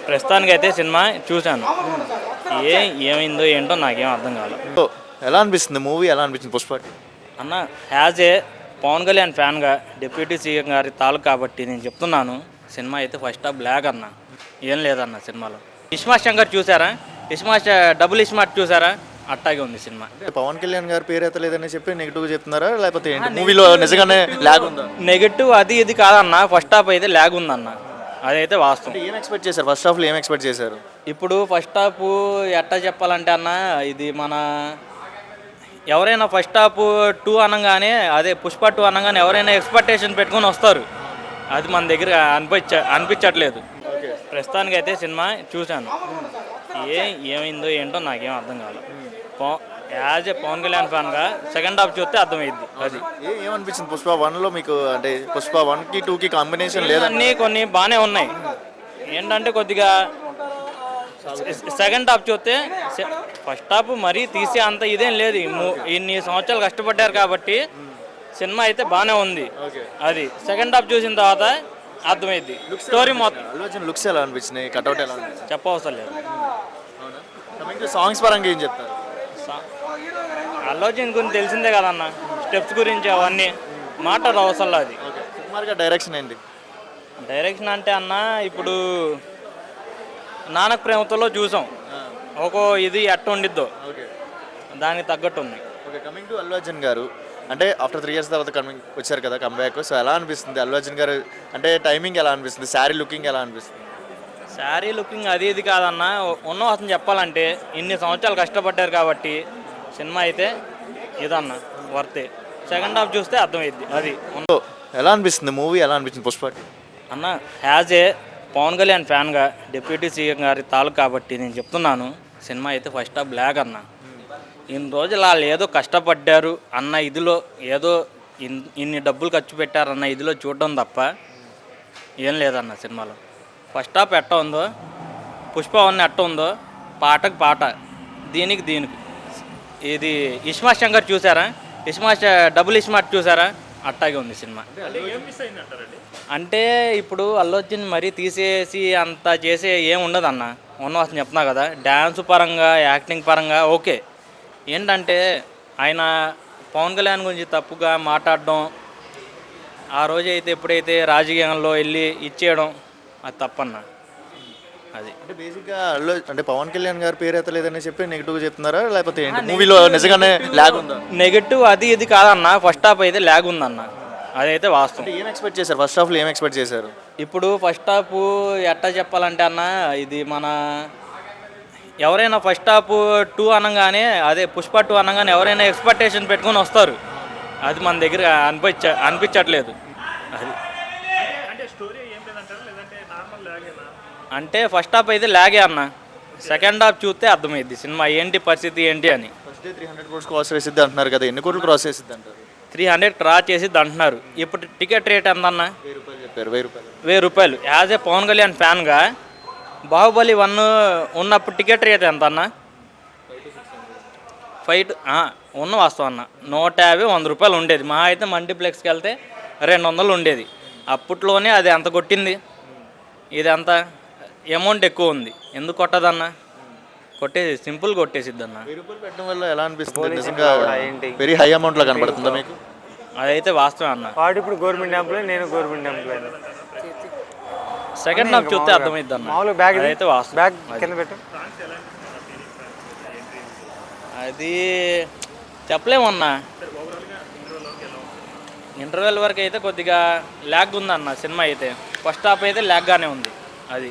ప్రస్తుతానికి అయితే సినిమా చూశాను. ఏమైందో ఏంటో నాకేం అర్థం కాలేదు. సో, ఎలా అనిపిస్తుంది మూవీ? ఎలా అనిపించింది పుష్ప? అన్న యాజ్ ఏ పవన్ కళ్యాణ్ ఫ్యాన్గా డిప్యూటీ సీఎం గారి తాలూకు కాబట్టి నేను చెప్తున్నాను, సినిమా అయితే ఫస్ట్ హాఫ్ బ్లాక్ అన్న. ఏం లేదన్న సినిమాలో. ఇస్మార్ట్ శంకర్ చూసారా? డబుల్ ఇస్మార్ట్ చూసారా? అట్టాగే ఉంది సినిమా. అంటే పవన్ కళ్యాణ్ గారు పేరు ఎత్తలేదని చెప్పి నెగిటివ్గా చెప్తున్నారా, లేకపోతే ఏంటి? మూవీలో నిజంగానే ల్యాగ్ ఉందా? నెగటివ్ అది ఇది కాదన్న, ఫస్ట్ హాఫ్ అయితే ల్యాగ్ ఉందన్న, అదైతే వాస్తవం. అంటే ఏం ఎక్స్పెక్ట్ చేశారు? ఫస్ట్ హాఫ్లో ఏం ఎక్స్పెక్ట్ చేశారు? ఇప్పుడు ఫస్ట్ హాఫ్ ఎట్టా చెప్పాలంటే అన్న, ఇది మన ఎవరైనా ఫస్ట్ హాఫ్ 2 అనగానే, అదే పుష్ప 2 అనగానే ఎవరైనా ఎక్స్పెక్టేషన్ పెట్టుకొని వస్తారు. అది మన దగ్గర అనిపించట్లేదు. ప్రస్తుతానికి అయితే సినిమా చూశాను. ఏమైందో ఏంటో నాకేం అర్థం కాలేదు. యాజ్ ఏ పవన్ కళ్యాణ్ ఫ్యాన్గా సెకండ్ హాఫ్ చూస్తే అర్థమైద్ది. అది ఏమనిపించింది పుష్ప 1లో మీకు? అంటే పుష్ప 1కి 2కి కాంబినేషన్ లేదా? అన్నీ కొన్ని బాగానే ఉన్నాయి. ఏంటంటే కొద్దిగా సెకండ్ హాఫ్ చూస్తే ఫస్ట్ హాఫ్ మరీ తీసే అంత ఇదేం లేదు. ఇన్ని సంవత్సరాలు కష్టపడ్డారు కాబట్టి సినిమా అయితే బాగానే ఉంది. అది సెకండ్ హాఫ్ చూసిన తర్వాత అర్థమైద్ది స్టోరీ మొత్తం. లుక్స్ ఎలా అనిపించినాయి? కట్అవుట్ ఎలా అనిపించింది? చెప్పవసరం లేదు. సాంగ్స్ పరంగా ఏం చెప్తారు? అల్లు అర్జున్ గురించి తెలిసిందే కదన్న, స్టెప్స్ గురించి అవన్నీ మాట్లాడు అవసరం. అది సుమారుగా డైరెక్షన్ ఏంటి? డైరెక్షన్ అంటే అన్న, ఇప్పుడు నానక్ ప్రేమతలో చూసాం, ఒక ఇది ఎట్ట ఉండిద్దో దానికి తగ్గట్టు ఉంది. Okay, coming to Allu Arjun గారు, అంటే ఆఫ్టర్ 3 years తర్వాత వచ్చారు కదా కంబ్యాక్. సో ఎలా అనిపిస్తుంది అల్లు అర్జున్ గారు? అంటే టైమింగ్ ఎలా అనిపిస్తుంది? శారీ లుకింగ్ ఎలా అనిపిస్తుంది? శారీ లుకింగ్ అది ఇది కాదన్న, ఉన్న అతను చెప్పాలంటే ఇన్ని సంవత్సరాలు కష్టపడ్డారు కాబట్టి సినిమా అయితే ఇదన్న వర్తే. సెకండ్ హాఫ్ చూస్తే అర్థమైద్ది. అది ఎలా అనిపిస్తుంది మూవీ? ఎలా అనిపించింది పుష్ప? అన్న యాజ్ ఏ పవన్ కళ్యాణ్ ఫ్యాన్గా డిప్యూటీ సీఎం గారి తాలూకు కాబట్టి నేను చెప్తున్నాను, సినిమా అయితే ఫస్ట్ హాఫ్ బ్లాక్ అన్న. ఇన్ని రోజులు వాళ్ళు ఏదో కష్టపడ్డారు అన్న ఇదిలో, ఏదో ఇన్ని డబ్బులు ఖర్చు పెట్టారన్న ఇదిలో చూడడం తప్ప ఏం లేదన్న సినిమాలో. ఫస్ట్ హాఫ్ ఎట్ట ఉందో, పుష్ప 1 ఎట్ట ఉందో, పాటకు పాట, దీనికి ఇది ఇస్మార్ట్ శంకర్ చూసారా? డబుల్ ఇస్మార్ట్ చూసారా? అట్టాగే ఉంది సినిమా. అంటే ఇప్పుడు అల్లు అర్జున్ మరీ తీసేసి అంత చేసే ఏం ఉండదు అన్న. అసలు చెప్తున్నా కదా, డ్యాన్స్ పరంగా యాక్టింగ్ పరంగా ఓకే. ఏంటంటే ఆయన పవన్ కళ్యాణ్ గురించి తప్పుగా మాట్లాడడం, ఆ రోజు అయితే ఎప్పుడైతే రాజకీయంలో వెళ్ళి ఇచ్చేయడం, అది తప్పన్న. అది అంటే బేసిక్గా అంటే పవన్ కళ్యాణ్ గారు పేరు ఎత్తలేదని చెప్పి నెగిటివ్గా చెప్తున్నారా, లేకపోతే మూవీలో నిజంగానే ల్యాగ్ ఉందా? నెగిటివ్ అది ఇది కాదన్న, ఫస్ట్ హాఫ్ అయితే ల్యాగ్ ఉందన్న, అదైతే వాస్తవం. ఏం ఎక్స్పెక్ట్ చేశారు? ఫస్ట్ హాఫ్లో ఏం ఎక్స్పెక్ట్ చేశారు? ఇప్పుడు ఫస్ట్ హాఫ్ ఎట్టా చెప్పాలంటే అన్న, ఇది మన ఎవరైనా ఫస్ట్ హాఫ్ 2 అనగానే, అదే పుష్ప 2 అనగానే ఎవరైనా ఎక్స్పెక్టేషన్ పెట్టుకొని వస్తారు. అది మన దగ్గర అనిపించట్లేదు. అది అంటే ఫస్ట్ హాఫ్ అయితే లాగే అన్న, సెకండ్ హాఫ్ చూస్తే అర్థమైద్ది సినిమా ఏంటి పరిస్థితి ఏంటి అని. ఫస్ట్ డే 300 crores క్రాస్ చేసిద్ది అంటున్నారు కదా, ఎన్ని కోట్లు క్రాస్ చేసిద్ది అంటారు? 300 క్రాస్ చేసిద్ది అంటున్నారు. ఇప్పుడు టికెట్ రేట్ ఎంత అన్న? 1000 రూపాయలు చెప్పారు. 1000 రూపాయలు. యాజ్ ఏ పవన్ కళ్యాణ్ ఫ్యాన్గా బాహుబలి 1 ఉన్నప్పుడు టికెట్ రేట్ ఎంత అన్న? 5 ఉన్న వాస్తవం అన్న, 150-100 రూపాయలు ఉండేది. మా అయితే మల్టీప్లెక్స్కి వెళ్తే 200 ఉండేది. అప్పట్లోనే అది ఎంత కొట్టింది, ఇది అంత అమౌంట్ ఎక్కువ ఉంది. ఎందుకు కొట్టదన్న? సింపుల్ కొట్టేసిద్ది అన్న. 1000 రూపాయలు పెట్టడం వల్ల ఎలా అనిపిస్తుంది? నిజంగా వెరీ హై అమౌంట్ లాగా కనబడుతుందా మీకు? అదైతే వాస్తవం అన్న. వాడు ఇప్పుడు గవర్నమెంట్ ఎంప్లాయ్, నేను గవర్నమెంట్ ఎంప్లాయ్. సెకండ్ హాఫ్ చూస్తే అర్థమైద్ది అన్న. అదైతే వాస్తవం. బ్యాగ్ కింద పెట్టు. అది చెప్పలేమన్నా. ఇంటర్వెల్ వరకు అయితే కొద్దిగా ల్యాగ్ ఉందన్న సినిమా అయితే. ఫస్ట్ హాఫ్ అయితే ల్యాగ్గానే ఉంది. అది